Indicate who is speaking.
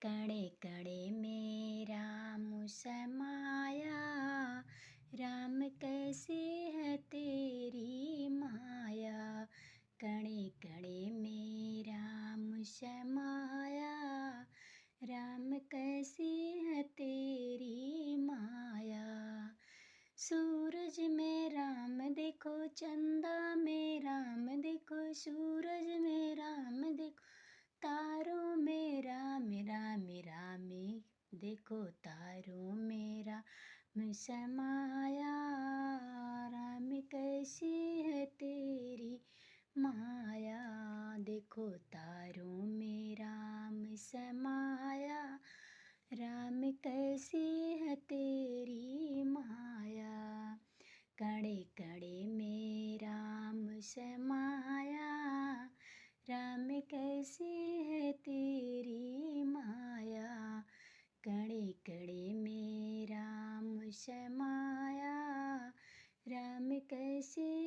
Speaker 1: कणे कणे में राम समाया, राम कैसी है तेरी माया। कणे कणे में राम समाया, राम कैसी है तेरी माया। सूरज में राम देखो, चंदा में राम देखो, सूरज में राम देखो, तारों में राम राम राम, देखो तारों में राम समाया। राम कैसी है तेरी माया, देखो तारों में राम समाया। राम कैसी है तेरी माया। कणे कणे में राम समाया, राम कैसी है तेरी माया। कणे कणे में राम समाया, राम कैसी